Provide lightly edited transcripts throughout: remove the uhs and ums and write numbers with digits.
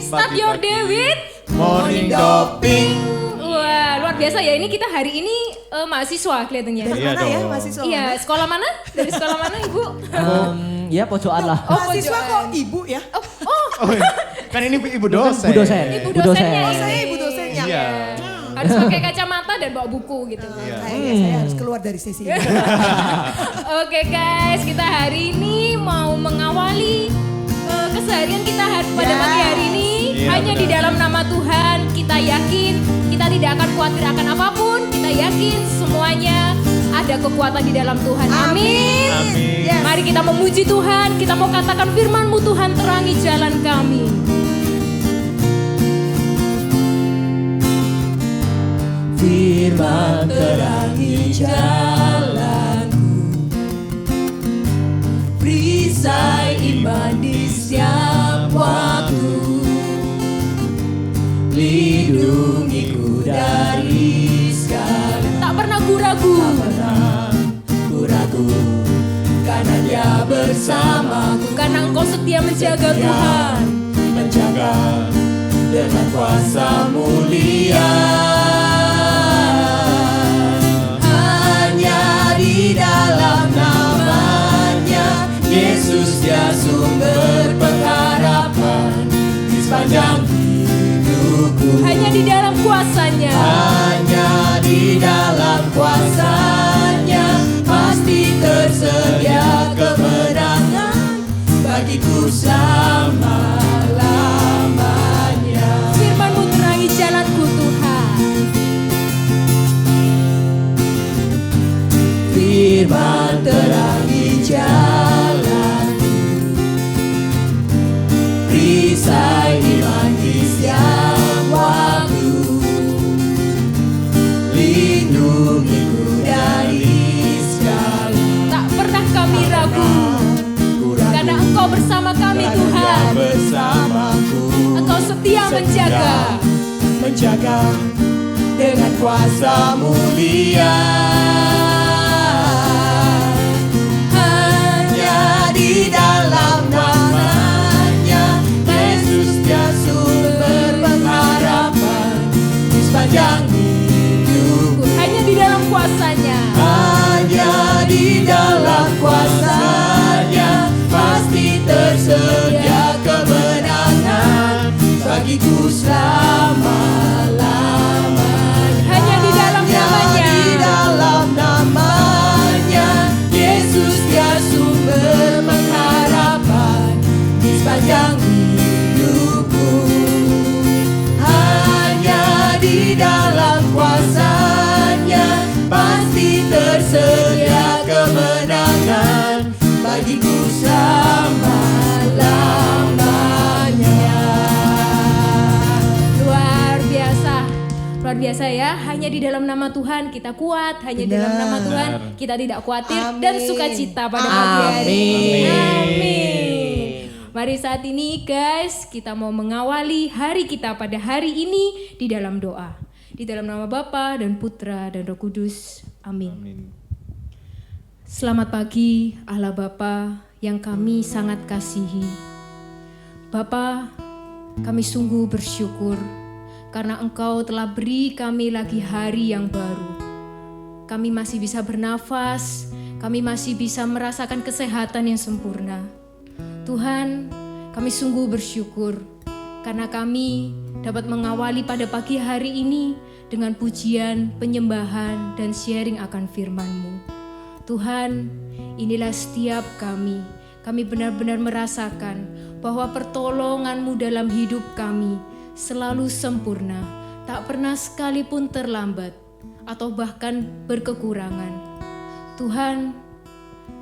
Start your day with Morning Doping. Wah, luar biasa ya. Ini kita hari ini mahasiswa kelihatannya. Dari Iya mana ya dong. mahasiswa? Iya, sekolah mana? Dari sekolah mana, Ibu? Ya pojokan lah. Mahasiswa pojokan. kok ibu ya? Oh, kan ini ibu dosen. Bu dosen. Ibu Bu dosennya. Oh ini. saya ibu dosennya. Iya. Harus pakai kacamata dan bawa buku gitu. Iya. Kayaknya saya harus keluar dari sesi ini. Oke guys, kita hari ini mau mengawali keseharian kita pada Ya. pagi hari ini. Iya, Hanya di benar. dalam nama Tuhan kita yakin kita tidak akan khawatir akan apapun. Kita yakin semuanya ada kekuatan di dalam Tuhan. Amin. Amin. Yes. Mari kita memuji Tuhan. Kita mau katakan firman-Mu Tuhan terangi jalan kami. Firman terangi jalanku, perisai iman di setiap waktu, lindungiku dari segala Tak pernah ragu. ragu, karena Dia bersamaku, Karena Engkau setia menjaga Tuhan. menjaga dengan kuasa mulia. Hanya di dalam namanya Yesus dia sumber pengharapan di sepanjang hidupku. Hanya di dalam kuasa-Nya. Hanya di dalam kuasa-Nya pasti tersedia kemenangan bagiku selama-lamanya. Firman-Mu terangi jalanku Tuhan. Firman terangi jalanku, perisai iman di setiap waktu, lindungiku dari segala Tak pernah kami ragu. Karena Engkau bersama kami Tuhan. bersamaku, Engkau setia menjaga. menjaga dengan kuasa mulia. Hanya di dalam namanya Yesus dia sumber pengharapan di sepanjang hidupku. Hanya di dalam kuasa-Nya. Hanya di dalam kuasa-Nya pasti tersedia kemenangan bagiku selama-lamanya. Hanya di dalam namanya. Di dalam namanya Yesus dia sumber pengharapan di sepanjang hidupku. Hanya di dalam kuasa-Nya pasti tersedia kemenangan bagiku selama-lamanya. Luar biasa. Luar biasa ya. Hanya di dalam nama Tuhan kita kuat. Hanya di dalam nama Tuhan kita tidak khawatir dan Amin. sukacita pada pagi hari ini. Amin. Amin. Mari saat ini guys, kita mau mengawali hari kita pada hari ini di dalam doa. Di dalam nama Bapa dan Putra dan Roh Kudus. Amin. Amin. Selamat pagi Allah Bapa yang kami sangat kasihi. Bapa, kami sungguh bersyukur karena Engkau telah beri kami lagi hari yang baru. Kami masih bisa bernafas, kami masih bisa merasakan kesehatan yang sempurna. Tuhan, kami sungguh bersyukur karena kami dapat mengawali pada pagi hari ini dengan pujian, penyembahan, dan sharing akan firman-Mu. Tuhan, inilah setiap kami. Kami benar-benar merasakan bahwa pertolongan-Mu dalam hidup kami selalu sempurna, tak pernah sekalipun terlambat atau bahkan berkekurangan. Tuhan,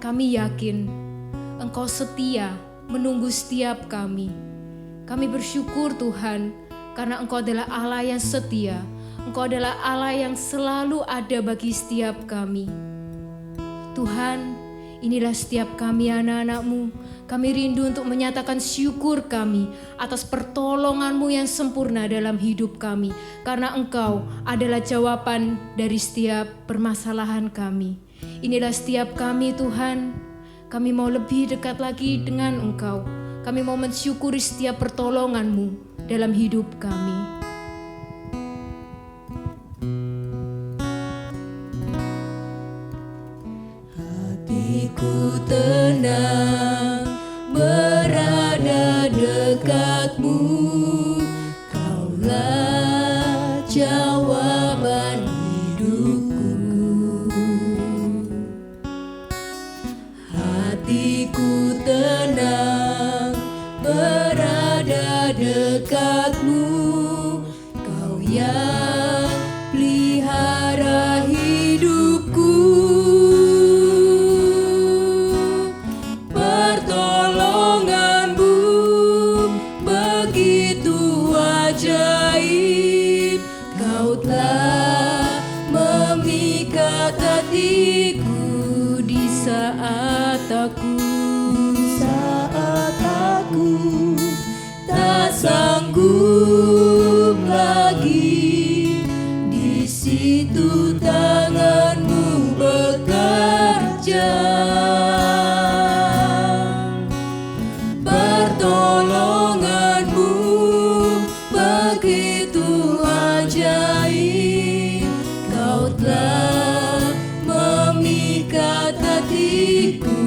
kami yakin Engkau setia menunggu setiap kami. Kami bersyukur Tuhan, karena Engkau adalah Allah yang setia. Engkau adalah Allah yang selalu ada bagi setiap kami. Tuhan, inilah setiap kami anak-anak-Mu. Kami rindu untuk menyatakan syukur kami atas pertolongan-Mu yang sempurna dalam hidup kami. Karena Engkau adalah jawaban dari setiap permasalahan kami. Inilah setiap kami Tuhan. Kami mau lebih dekat lagi dengan Engkau. Kami mau mensyukuri setiap pertolongan-Mu. dalam hidup kami. Hatiku tenang berada dekatmu, Kaulah jawaban hidupku. Hatiku tenang berada dekatmu, Kau yang pelihara hidupku. Pertolonganmu begitu ajaib, Kau telah memikat hatiku di saat aku tak sanggup lagi. Di situ tanganmu bekerja, pertolonganmu begitu ajaib, Kau telah memikat hatiku.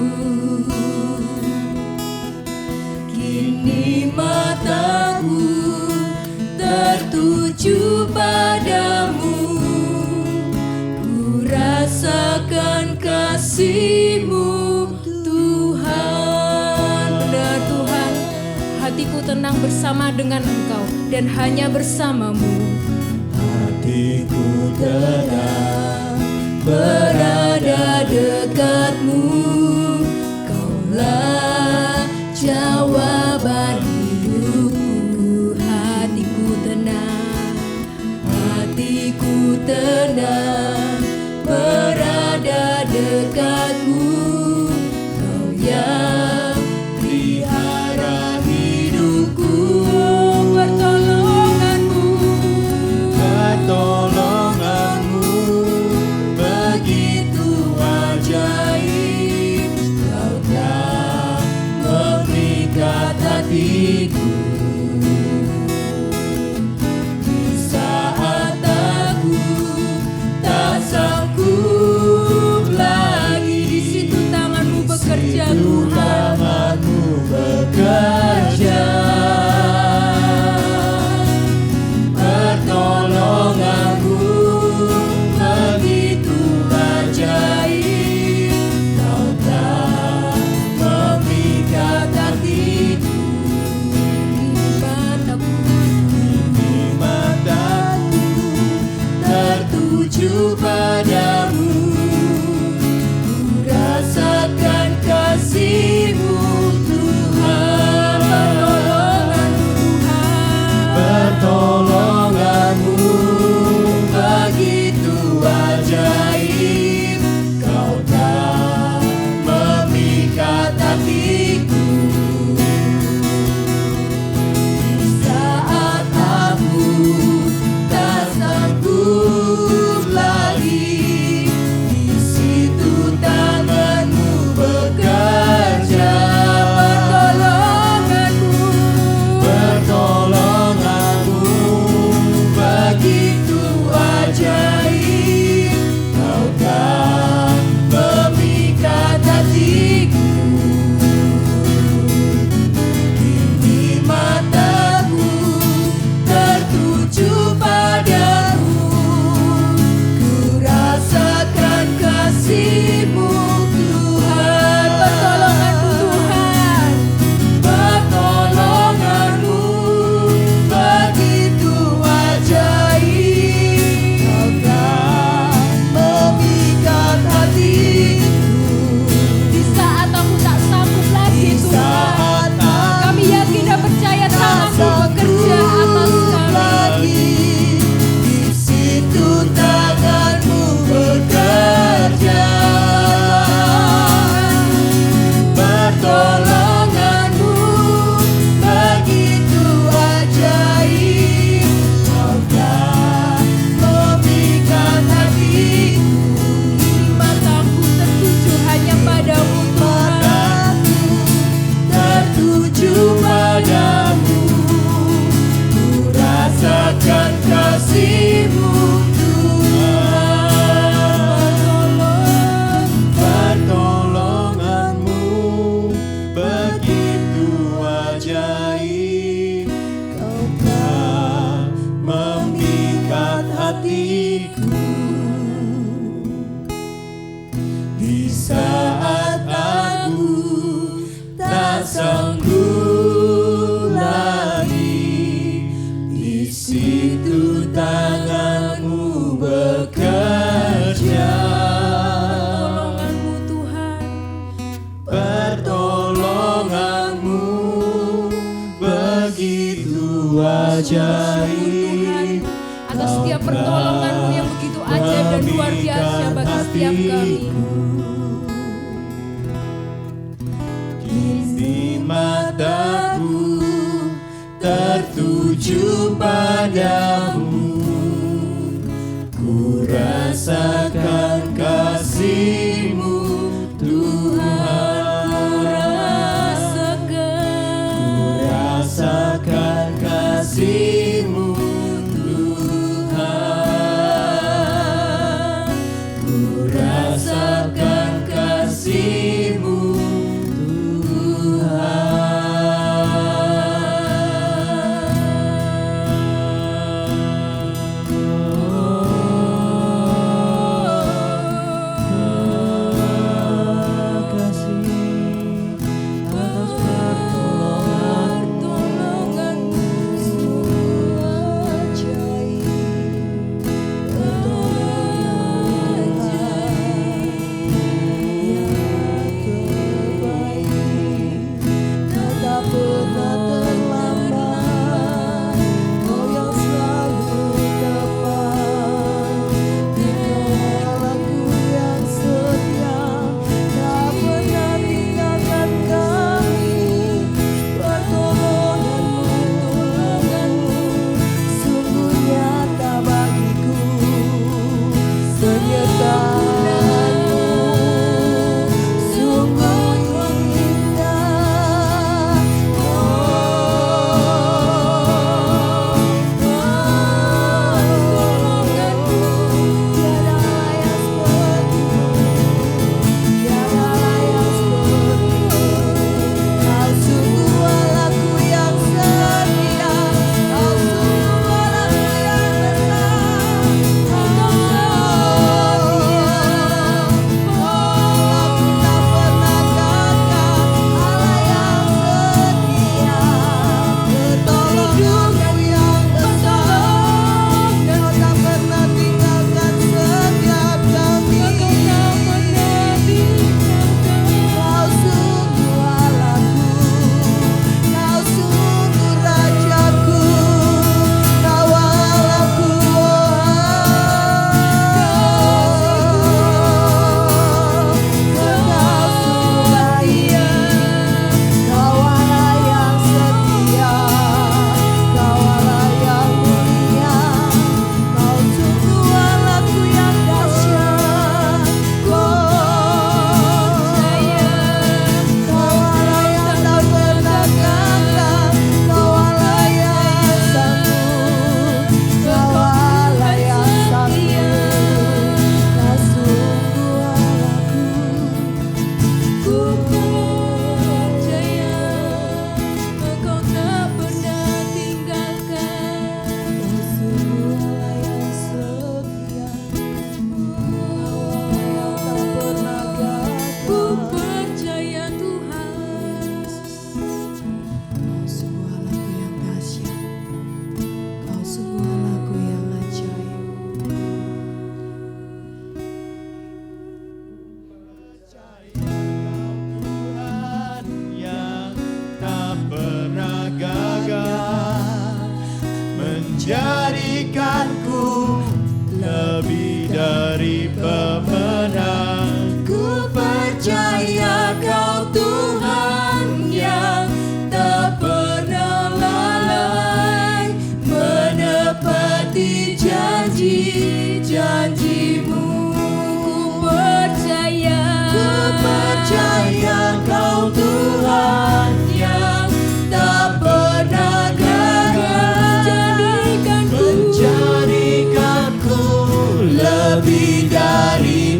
Kini mataku tertuju padamu, ku rasakan kasih-Mu Tuhan. Benar Tuhan, hatiku tenang bersama dengan Engkau dan hanya bersama-Mu. Hatiku tenang berada dekatmu, Kaulah jawaban hidupku. Hatiku tenang berada dekatmu, Kau yang pelihara hidupku. Pertolonganmu begitu ajaib, Kau telah memikat hati tanganmu bekerja. Pertolonganmu Tuhan, Pertolonganmu begitu ajaib. atas setiap pertolonganmu yang begitu ajaib dan luar biasa bagi setiap kami. Kini mataku tertuju padamu, ku rasakan kasih-Mu Tuhan. Ku rasakan kasih-Mu Tuhan. Ku rasakan kasih-Mu menjadikanku lebih dari pemenang. Ku percaya Kau Tuhan yang tak pernah lalai menepati janji-janji-Mu. Ku percaya Kau Tuhan yang tak pernah gagal menjadikanku lebih dari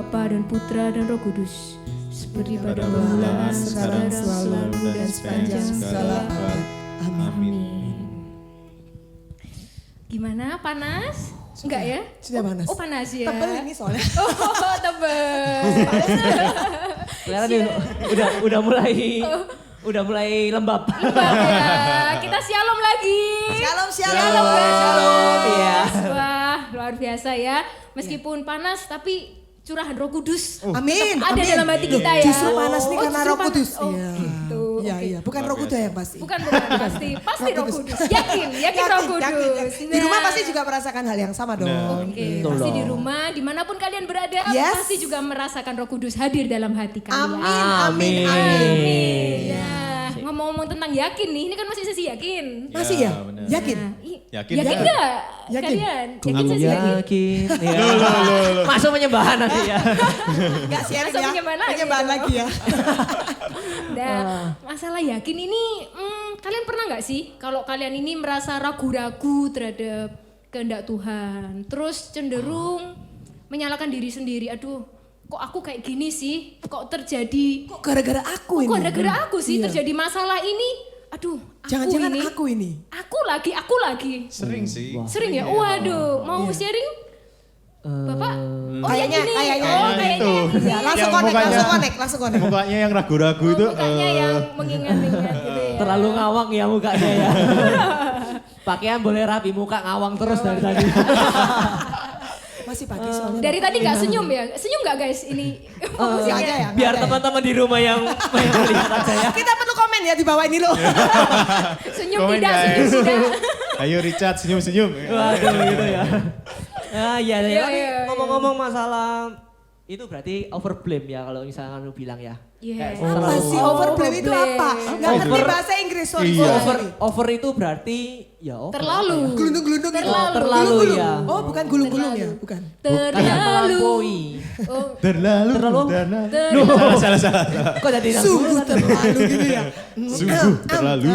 Bapa dan Putra dan Roh Kudus, seperti pada permulaan, sekarang, selalu, dan sepanjang segala abad. Amin. Gimana? Panas? Enggak ya? Sudah panas. Oh panas ya. Tebel ini soalnya. Oh tebel. Kelihatan nih, udah mulai lembab. Lembab ya. Kita shalom lagi. Shalom, Shalom. Shalom, ya. Wah luar biasa ya. Meskipun panas tapi curahan Roh Kudus Amin. ada amin. dalam hati kita ya. Justru panas nih Oh, karena justru Roh Kudus. Oh Iya. gitu. Iya, Oke. iya. Bukan Roh Kudus yang pasti. Bukan pasti Roh Kudus. Yakin Roh Kudus. yakin. Di rumah pasti juga merasakan hal yang sama dong. Oke, Betul pasti dong. di rumah, dimanapun kalian berada, Yes. pasti juga merasakan Roh Kudus hadir dalam hati kalian. Amin. Ya, ngomong-ngomong tentang yakin nih, ini kan masih sesi yakin. Masih ya? benar. Yakin? Nah, Yakin yakin nggak? nggak Yakin. kalian? Aku Yakin sesi yakin? yakin. Ya. Masuk penyembahan nanti ya. Enggak sharing Masuk ya. penyembahan lagi Penyembahan dong. lagi ya. Nah, masalah yakin ini, kalian pernah nggak sih kalau kalian ini merasa ragu-ragu terhadap kehendak Tuhan, terus cenderung menyalahkan diri sendiri. Aduh, kok aku kayak gini sih? Kok terjadi? Kok gara-gara aku ini? Kok gara-gara aku sih Iya. terjadi masalah ini? Aduh, Jangan-jangan ini. aku ini. Aku lagi. Sering sih. Sering ya? Waduh, mau sharing? Bapak? Oh, yang Kayaknya, ini. kayaknya. Oh, Yang kayaknya. itu. yang ini. Ya, langsung Yang connect, mukanya- langsung connect. Mukanya yang ragu-ragu Oh, itu. mukanya yang mengingat-ingat gitu ya. Terlalu ngawang ya mukanya ya. Pakaian boleh rapi, muka ngawang terus dari tadi. Masih pagi soalnya. Dari tadi nggak senyum ya? Senyum nggak guys ini? Nggak ada ya? Biar nggak ada ya? teman-teman di rumah yang melihat aja ya. Kita perlu komen ya di bawah ini loh. Senyum Komen, tidak, guys. senyum sudah. Ayo Richard senyum-senyum. Waduh gitu ya. Ah iya, Iya, tapi iya, ngomong-ngomong masalah itu berarti overblame ya kalau misalnya lu bilang ya. Yes. Kayak Apa sih overblame itu apa? Nggak ngerti Over- bahasa Inggris, sorry. Iya. Over itu berarti ya over. Terlalu. Gelundung-gelundung gitu. Terlalu. Gulung-gulung. ya. Oh bukan gulung-gulung ya? Bukan. Kayak Terlalu. melampaui. Oh, Terlalu. Salah. Kok jadi Sungguh terlalu gitu ya. Sungguh terlalu.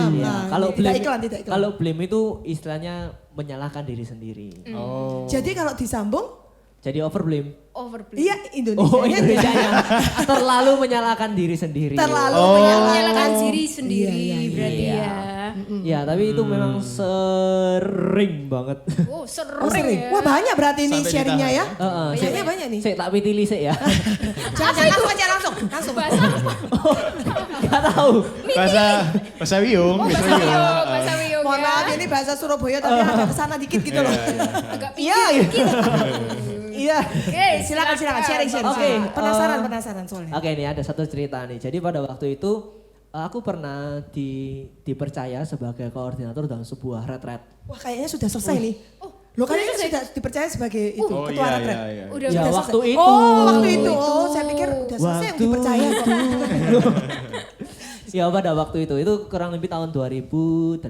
Kalau Tidak blame, iklan, tidak iklan. kalau blame itu istilahnya menyalahkan diri sendiri. Oh. Jadi kalau disambung, Jadi overblame. overblame. iya Indonesia. Oh Indonesianya terlalu menyalahkan diri sendiri. Terlalu Oh. Menyalahkan diri sendiri Iya, iya, berarti iya. ya. Ya tapi itu memang sering banget. Oh sering, Oh sering. ya. Wah banyak berarti ini Sampai sharingnya ya. Heeh, Kayaknya banyak nih. Saya tak pitili sih ya. Jangan langsung aja langsung. Bahasa Gak tahu. Bahasa Wiyung. Oh bahasa Wiyung, bahasa Wiyung Mohon ya. maaf ini bahasa Surabaya tapi agak kesana dikit gitu loh. Agak Iya. pinggir dikit. Iya. Oke, Silakan sharing. Oke, Penasaran soalnya. Oke nih ada satu cerita nih. Jadi pada waktu itu aku pernah dipercaya sebagai koordinator dalam sebuah retret. Wah kayaknya sudah selesai nih. Lo kayaknya selesai. sudah dipercaya sebagai itu Oh ketua iya retret. iya. Udah Ya Sudah waktu selesai. itu. Oh waktu itu. Oh saya pikir udah selesai yang Waktu dipercaya kok. Ya pada waktu itu kurang lebih tahun 2018.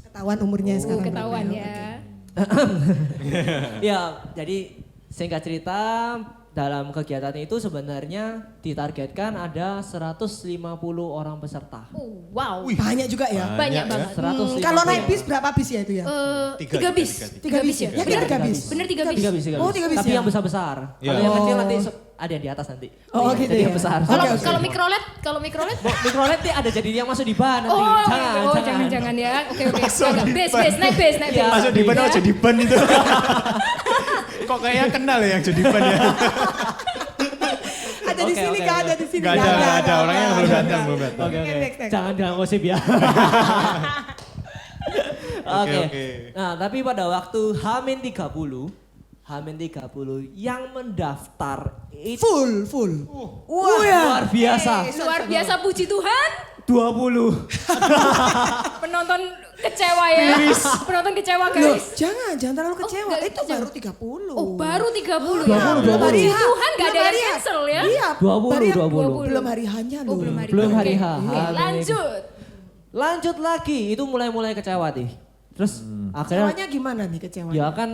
Ketahuan umurnya sekarang. Ketahuan ya. Ya jadi singkat cerita dalam kegiatan itu sebenarnya ditargetkan ada 150 orang peserta. Oh, wow. Banyak juga ya. Banyak ya. banget. 150. Kalau naik bis berapa bis ya itu ya? Tiga bis. Tiga bis ya? Bener, Tiga bis. Bener tiga bis. Tiga bis. Oh, tiga bis Tapi ya? yang besar-besar. Iya. Kalau yang Oh. kecil nanti ada yang di atas nanti. Oh, gitu Jadi ya. yang besar. Kalau Oke, oke. kalau mikrolet? Mikrolet nih ada jadi yang masuk di ban nanti. Oh, jangan. jangan ya. Oke. Agak base, naik base. Iya. Masuk di ban, Ya. oh jadi ban itu. Kok kayaknya kenal ya yang jadi ban ya. Ada di Oke, sini oke, nggak oke. ada di sini. Gak ada orangnya yang belum datang. Oke. Next. Jangan gosip ya. Oke. Oke. Nah, tapi pada waktu H-30 yang mendaftar itu Full. wah, luar biasa. Luar biasa puji Tuhan. 20. Penonton kecewa ya. Penonton kecewa Loh, guys. jangan terlalu kecewa. nggak Itu kecewa. baru 30. Oh baru 30 Iya, ya. belum hari Puji H. Tuhan gak ada Belum hari yang H. cancel ya. Iya, 20, baru yang 20. Belum hari hanya loh. Oh belum hari Belum H. hari Oke. H. Oke, lanjut. Lanjut lagi, itu mulai kecewa nih. Terus akhirnya Kecewanya gimana nih kecewanya? ya kan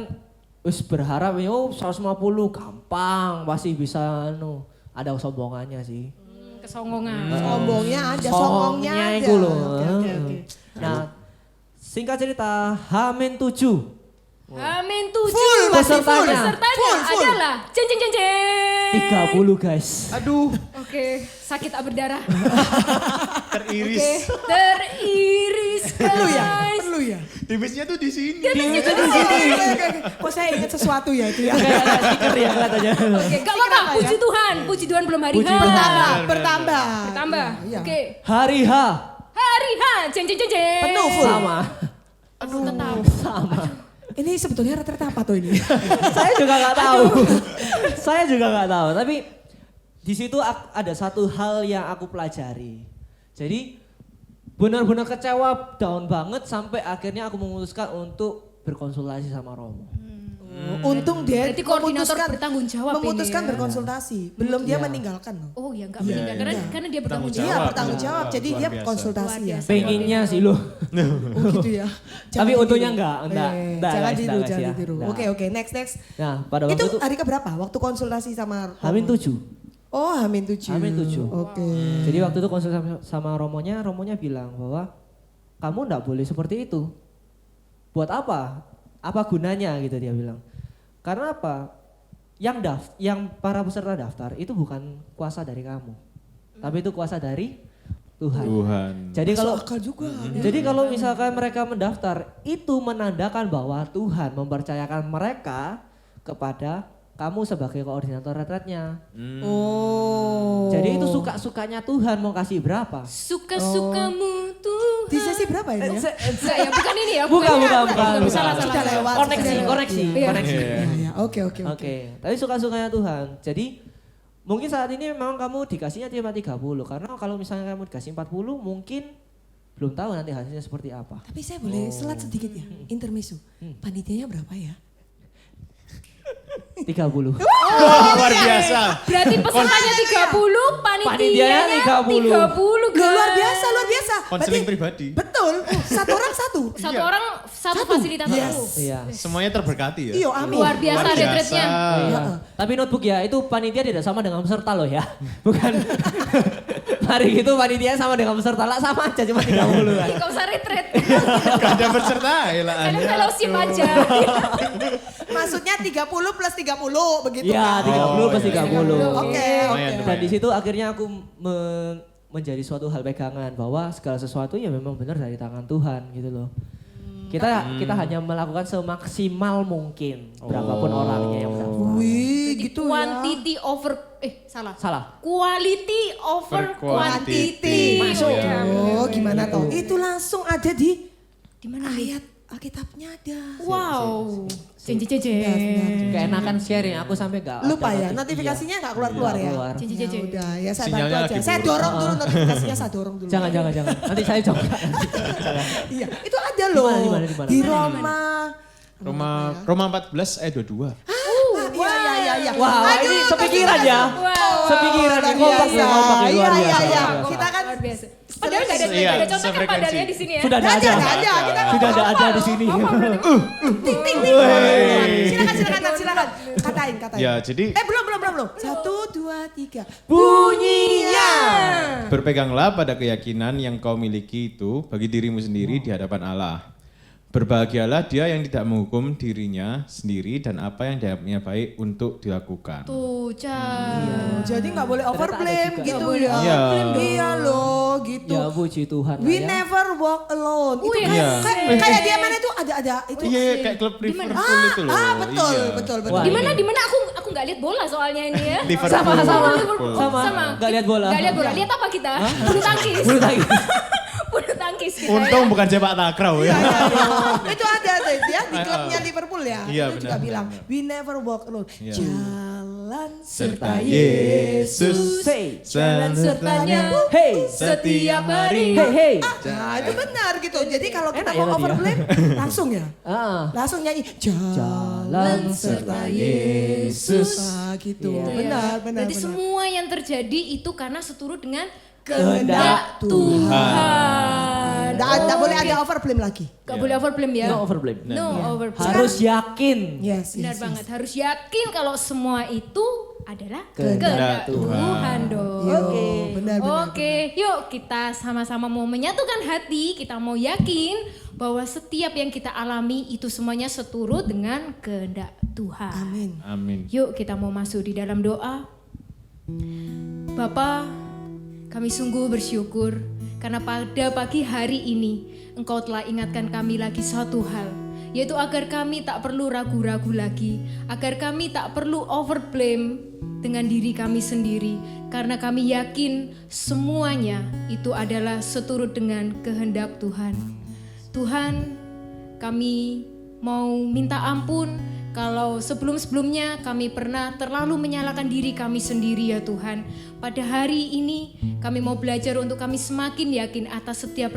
wis berharap ya 150 gampang pasti bisa ada sombongannya sih. Kesongongan. Sombongnya ada, Songongnya songongnya ada. itu loh. Oke. Nah, singkat cerita H-7. Amin 7. Full, pasti full. Pesertanya Full. adalah jeng jeng jeng jeng. 30 guys. Aduh, Oke, sakit tak berdarah. teriris. Oke, teriris Perlu ya? guys. Perlu ya? Tipisnya tuh di sini. Oke. Kok saya ingat sesuatu ya itu ya? Kayak stiker ya kelihatannya. Oke, gak apa-apa. Kenapa ya? Puji Tuhan belum hari H. Bertambah. Bertambah. Iya. Oke, Hari H hari H. Jeng jeng jeng jeng. Penuh full. sama. Aduh, tetap. Sama. Ini sebetulnya rata-rata apa tuh ini? Saya juga nggak tahu. Saya juga nggak tahu. Tapi di situ ada satu hal yang aku pelajari. Jadi benar-benar kecewa, down banget sampai akhirnya aku memutuskan untuk berkonsultasi sama Romo. Untung dia Berarti koordinator bertanggung jawab memutuskan ini ya. berkonsultasi. Belum dia Iya. meninggalkan loh. Oh ya enggak meninggal karena dia bertanggung Bertanggung Iya jawab. bertanggung jawab. Jadi Luar dia biasa. konsultasi Luar ya. biasa. Pengennya sih loh. Oh gitu ya. Tapi untungnya enggak, Eh, enggak, Jangan guys, tiru, enggak, jangan ya. tiru. Enggak. Oke, next. Nah pada waktu Itu itu hari keberapa? Waktu konsultasi sama Romo? Hamin 7. Oh, Hamin 7. Hamin 7. Oke. Jadi waktu itu konsultasi sama Romonya bilang bahwa kamu enggak boleh seperti itu. Buat apa? Apa gunanya gitu dia bilang. Karena apa? Yang para peserta daftar itu bukan kuasa dari kamu. Tapi itu kuasa dari Tuhan. Jadi Masuk kalau akal juga. jadi kalau misalkan mereka mendaftar itu menandakan bahwa Tuhan mempercayakan mereka kepada kamu sebagai koordinator retretnya. Oh. Jadi itu suka-sukanya Tuhan mau kasih berapa? Suka-sukamu Tuhan. Di sesi berapa ini ya? Enggak ya, bukan ini ya. Bukan. Salah. Sudah lewat. Koneksi. Iya. Ya. Oke. Oke, tapi suka-sukanya Tuhan. Jadi mungkin saat ini memang kamu dikasihnya cuma 30 karena kalau misalnya kamu dikasih 40 mungkin belum tahu nanti hasilnya seperti apa. Tapi saya boleh selat sedikit ya? Intermezzo. Panitianya berapa ya? 30. Luar biasa. Berarti pesertanya 30, panitianya 30. Loh, luar biasa. Konseling Berarti- pribadi. Betul. Satu orang satu. Satu orang satu fasilitator. Yes. Iya. Semuanya terberkati ya. Iyo, amin. Luar biasa Luar retretnya. Iya. Tapi notebook ya itu panitia tidak sama dengan peserta loh ya. Bukan. Hari itu panitia sama dengan peserta lah sama aja cuma 30 kan. Gak usah retret. Gak ada peserta lah. Kalian fellowship aja. Maksudnya 30 plus 30 begitu Iya, kan? 30 plus 30. Oke. Lumayan, Dan di situ akhirnya aku menjadi suatu hal pegangan bahwa segala sesuatu ya memang benar dari tangan Tuhan gitu loh. Kita hanya melakukan semaksimal mungkin berapapun orangnya yang mendaftar. Wih, Jadi gitu ya. quantity over salah. Salah. Quality over Per quantity. quantity. Masuk. Iya. Oh, gimana toh? Itu langsung ada di Di mana nih? ayat Alkitabnya ada. Wow. Jeng. Keenakan sharing aku sampai gak Lupa ada ya, notifikasinya nggak keluar-keluar ya? keluar. Jeng. Ya udah, ya saya Sinyalnya bantu aja. lagi Saya buruk. dorong dulu notifikasinya, saya dorong dulu. Jangan. Nanti saya coba. Iya, itu ada loh. Di mana? Di Roma. Roma 14 ayat 22. Iya. Wah, Aduh, ini sepikiran ya. Wow. Sepikiran luar nih, kompak biasa. nih, luar Iya. biasa. Kita kan Luar biasa. Padahal gak ada Iya, contoh kan sefrekuensi. padahal di sini ya. Sudah nggak ada. ada. Kita Sudah ada di sini. ting. Silakan. Katain. Ya, jadi Belum. 1, 2, 3. Bunyinya. berpeganglah pada keyakinan yang kau miliki itu bagi dirimu sendiri di hadapan Allah. Berbahagialah dia yang tidak menghukum dirinya sendiri dan apa yang dianggapnya baik untuk dilakukan. Tuh, Cah. Jadi nggak boleh over Ternyata ada blame juga. gitu Nggak ya. Iya. Iya loh gitu. Ya puji Tuhan lah We ya. never walk alone. Itu Wih, Iya. kayak dia mana itu ada itu. Iya, kayak klub Liverpool itu loh. Betul. Iya. Wah, Di mana aku nggak lihat bola soalnya ini ya. Liverpool. Sama. Nggak lihat bola. Nggak lihat bola. Lihat apa kita? Bulu tangkis. Bulu tangkis. Bulu tangkis kita. Untung bukan sepak takraw ya. Itu ada deh, dia di klubnya Liverpool ya. Iya, Itu juga benar. bilang we never walk alone. Iya. Jalan Serta serta Yesus. Say. Jalan sertanya Hey. setiap hari. Hey. Nah, itu benar gitu. Jadi kalau kita Enak ya mau tadi over ya? blame langsung ya. Langsung nyanyi jalan serta Yesus. Ah, gitu. Iya. Benar. Jadi semua yang terjadi itu karena seturut dengan Kehendak Tuhan. Nggak boleh ada over blame lagi. Gak boleh overblame ya. No overblame. No overblame. Harus yakin. Yes, Benar banget. Harus yakin kalau semua itu adalah Kehendak kehendak Tuhan. Tuhan dong. Oke. Benar. Oke, yuk kita sama-sama mau menyatukan hati, kita mau yakin bahwa setiap yang kita alami itu semuanya seturut dengan kehendak Tuhan. Amin. Amin. Yuk kita mau masuk di dalam doa. Bapa, kami sungguh bersyukur karena pada pagi hari ini Engkau telah ingatkan kami lagi satu hal, yaitu agar kami tak perlu ragu-ragu lagi, agar kami tak perlu overblame dengan diri kami sendiri, karena kami yakin semuanya itu adalah seturut dengan kehendak Tuhan. Tuhan, kami mau minta ampun kalau sebelum-sebelumnya kami pernah terlalu menyalahkan diri kami sendiri ya Tuhan. Pada hari ini kami mau belajar untuk kami semakin yakin atas setiap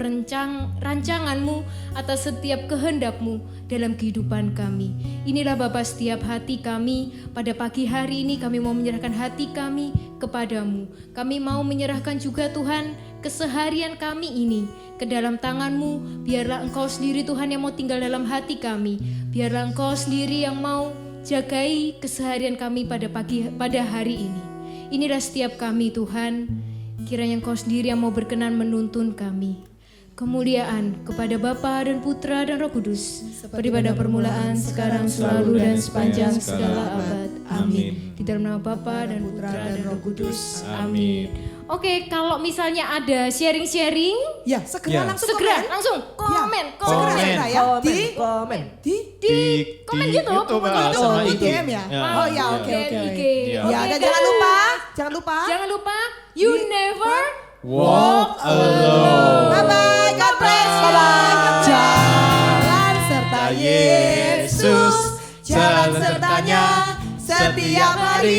rancangan-Mu, atas setiap kehendak-Mu dalam kehidupan kami. Inilah Bapa setiap hati kami. Pada pagi hari ini kami mau menyerahkan hati kami kepadamu. Kami mau menyerahkan juga Tuhan keseharian kami ini ke dalam tangan-Mu. Biarlah Engkau sendiri Tuhan yang mau tinggal dalam hati kami. Biarlah Engkau sendiri yang mau jagai keseharian kami pada hari ini. Inilah setiap kami Tuhan. Kiranya Engkau sendiri yang mau berkenan menuntun kami. Kemuliaan kepada Bapa dan Putra dan Roh Kudus, seperti pada permulaan, sekarang, selalu, dan sepanjang segala abad. Amin. Di dalam nama Bapa dan Putra dan Roh Kudus. Amin. Oke, kalau misalnya ada sharing-sharing, Ya, segera langsung segera komen. langsung komen. Segera ya. Komen. Di komen gitu. YouTube, komen gitu. sama di IG. DM ya? Oh ya, oke. IG. Iya. Ya, Oke, dan jangan lupa. Jangan lupa, you never Walk alone. Bye-bye, God bless. Bye-bye. Jalan serta Yesus, jalan sertanya setiap hari.